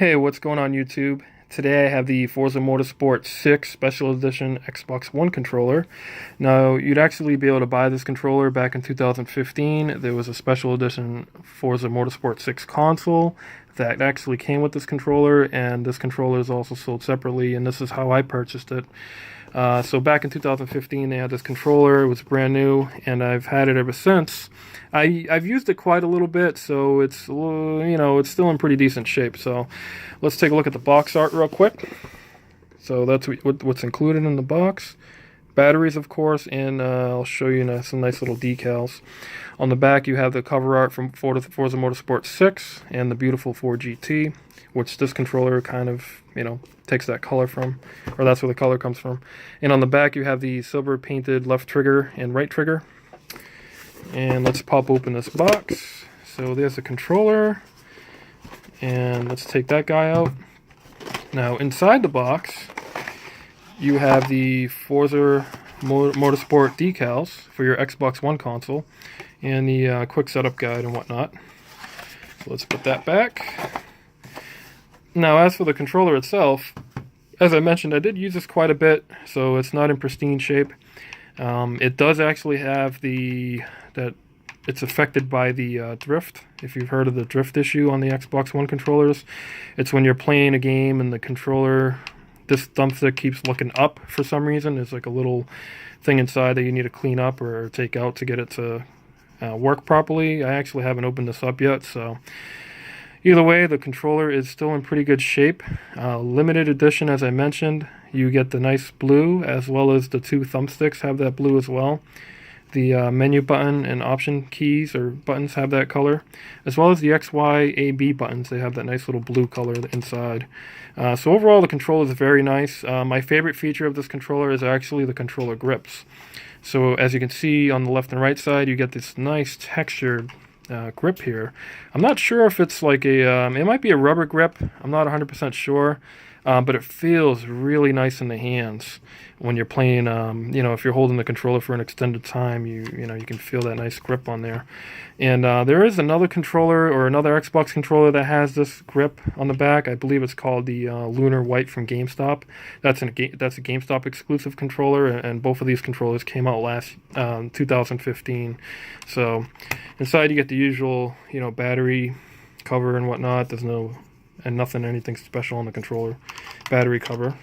Hey, what's going on YouTube? Today I have the Forza Motorsport 6 Special Edition Xbox One controller. Now, you'd actually be able to buy this controller back in 2015. There was a Special Edition Forza Motorsport 6 console that actually came with this controller, and this controller is also sold separately, and this is how I purchased it. So back in 2015, they had this controller. It was brand new, and I've had it ever since. I've used it quite a little bit, so it's it's still in pretty decent shape. So let's take a look at the box art real quick. So that's what's included in the box. Batteries, of course, and I'll show you some nice little decals. On the back, you have the cover art from Forza Motorsport 6 and the beautiful 4GT, which this controller kind of, takes that color from, or that's where the color comes from. And on the back, you have the silver painted left trigger and right trigger. And let's pop open this box. So there's the controller, and let's take that guy out. Now, inside the box, you have the Forza Motorsport decals for your Xbox One console and the quick setup guide and whatnot. So let's put that back. Now, as for the controller itself, as I mentioned, I did use this quite a bit, so it's not in pristine shape. It does actually have that it's affected by the drift. If you've heard of the drift issue on the Xbox One controllers, it's when you're playing a game and the controller, this thumbstick keeps looking up for some reason. There's like a little thing inside that you need to clean up or take out to get it to work properly. I actually haven't opened this up yet, so either way, the controller is still in pretty good shape. Limited edition, as I mentioned. You get the nice blue, as well as the two thumbsticks have that blue as well. The menu button and option keys or buttons have that color, as well as the X, Y, A, B buttons. They have that nice little blue color inside. So overall, the controller is very nice. My favorite feature of this controller is actually the controller grips. So as you can see on the left and right side, you get this nice textured grip here. I'm not sure if it's like it might be a rubber grip. I'm not 100% sure. But it feels really nice in the hands when you're playing. If you're holding the controller for an extended time, you can feel that nice grip on there. And there is another controller or another Xbox controller that has this grip on the back. I believe it's called the Lunar White from GameStop. That's a GameStop exclusive controller, and both of these controllers came out last 2015. So inside you get the usual battery cover and whatnot. There's anything special on the controller battery cover.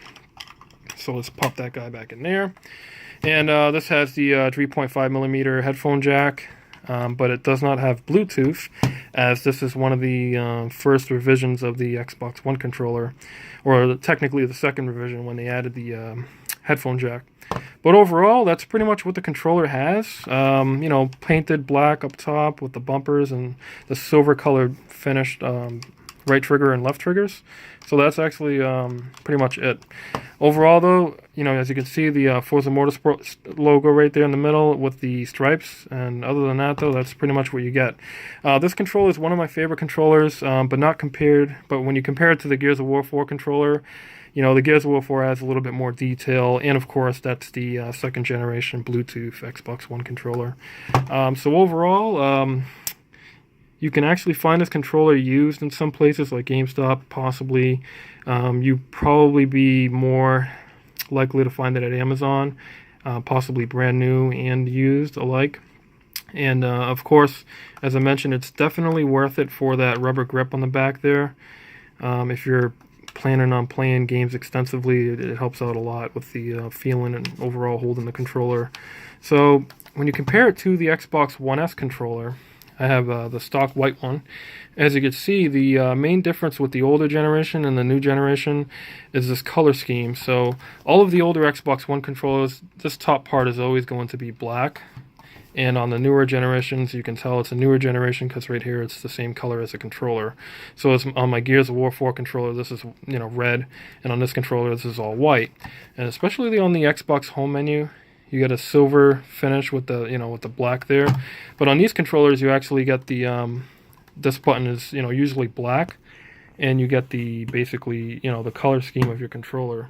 So let's pop that guy back in there. And this has the 3.5 millimeter headphone jack, but it does not have Bluetooth, as this is one of the first revisions of the Xbox One controller, or technically the second revision when they added the headphone jack. But overall, that's pretty much what the controller has. Painted black up top with the bumpers and the silver colored finished right trigger and left triggers. So that's actually pretty much it. Overall, though, as you can see, the Forza Motorsport logo right there in the middle with the stripes. And other than that, though, that's pretty much what you get. This controller is one of my favorite controllers, but when you compare it to the Gears of War 4 controller, the Gears of War 4 has a little bit more detail, and of course, that's the second generation Bluetooth Xbox One controller. So overall, you can actually find this controller used in some places like GameStop, possibly. You'd probably be more likely to find it at Amazon, possibly brand new and used alike. And of course, as I mentioned, it's definitely worth it for that rubber grip on the back there. If you're planning on playing games extensively, it helps out a lot with the feeling and overall holding the controller. So when you compare it to the Xbox One S controller, I have the stock white one. As you can see, the main difference with the older generation and the new generation is this color scheme. So all of the older Xbox One controllers, this top part is always going to be black. And on the newer generations, you can tell it's a newer generation because right here it's the same color as the controller. So on my Gears of War 4 controller, this is red, and on this controller, this is all white. And especially on the Xbox home menu, you get a silver finish with the black there. But on these controllers, you actually get this button is usually black, and you get the color scheme of your controller.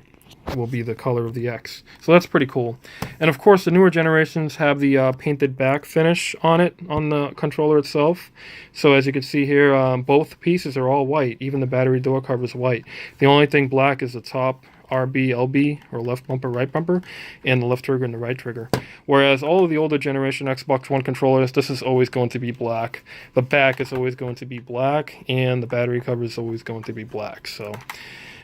will be the color of the X. So that's pretty cool. And of course, the newer generations have the painted back finish on it, on the controller itself. So as you can see here, both pieces are all white. Even the battery door cover is white. The only thing black is the top RB, LB, or left bumper, right bumper, and the left trigger and the right trigger. Whereas all of the older generation Xbox One controllers, this is always going to be black. The back is always going to be black, and the battery cover is always going to be black. So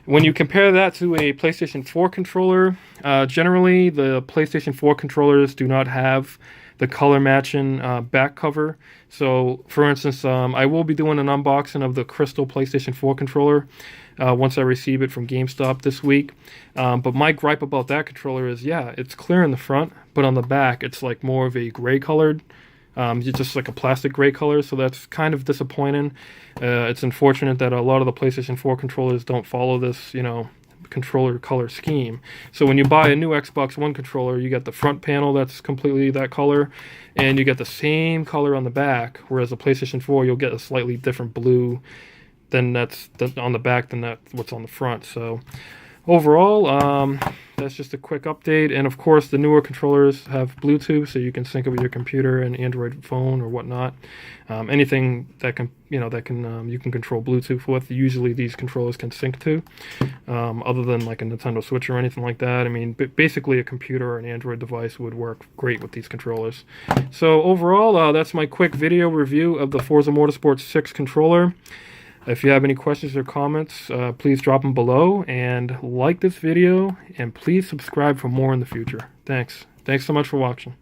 when you compare that to a PlayStation 4 controller, generally the PlayStation 4 controllers do not have the color matching back cover. So for instance, I will be doing an unboxing of the Crystal PlayStation 4 controller once I receive it from GameStop this week. But my gripe about that controller is, yeah, it's clear in the front, but on the back it's like more of a gray colored, just like a plastic gray color, so that's kind of disappointing. It's unfortunate that a lot of the PlayStation 4 controllers don't follow this, controller color scheme. So when you buy a new Xbox One controller, you get the front panel that's completely that color, and you get the same color on the back, whereas the PlayStation 4, you'll get a slightly different blue that's on the back than what's on the front. So overall, that's just a quick update. And of course, the newer controllers have Bluetooth, so you can sync it with your computer and Android phone or whatnot. Anything that can, you can control Bluetooth with. Usually, these controllers can sync to, other than like a Nintendo Switch or anything like that. I mean, basically, a computer or an Android device would work great with these controllers. So overall, that's my quick video review of the Forza Motorsport 6 controller. If you have any questions or comments, please drop them below, and like this video, and please subscribe for more in the future. Thanks so much for watching.